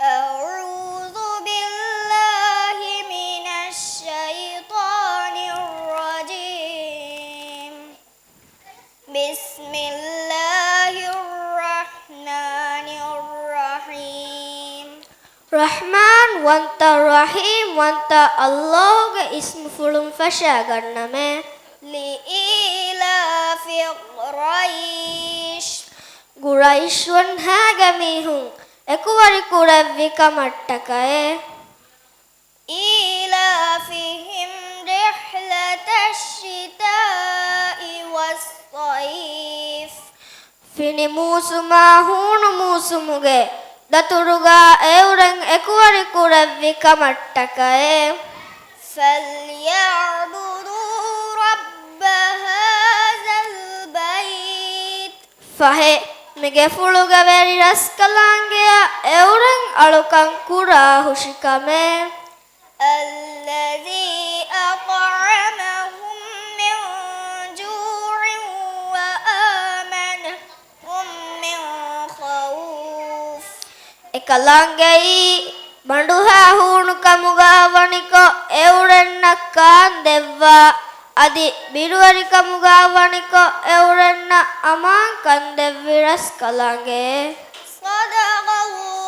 أعوذ بالله من الشيطان الرجيم بسم الله الرحمن الرحيم رحمن وانت رحيم وانت الله اسم فلم فشاغرنمه لإيلاف قريش ගුරයිශ්වන් හාගමිහුන් එකුවරි කුරැව්වි කමට්ටකය إيلافهم رحلة الشتاء والصيف ෆිනි මූසුමා හූණු මූසුමුගේ දතුරුගා එවුරෙන් එකුවරි කුරැව්වි කමට්ටකය فليعبدوا رب هذا البيت ފަހެ މިގެފުޅުގެ ވެރި ރަސްކަލާންގެޔާ އެވުރެން އަޅުކަން ކުރާ ހުށިކަމެ الذي أطعمهم من جوع وآمنهم من خوف އެކަލާންގެއީ ބަނޑުހައި ހޫނުކަމުގައި ވަނިކޮ އެވުރެންނަށް ކާން ދެއްވާ އަދި ބިރުވަރިކަމުގައި ވަނިކޮ އެވުރެންނަށް އަމާން ކަން ދެއްވި ރަސްކަލާންގެ صدق الله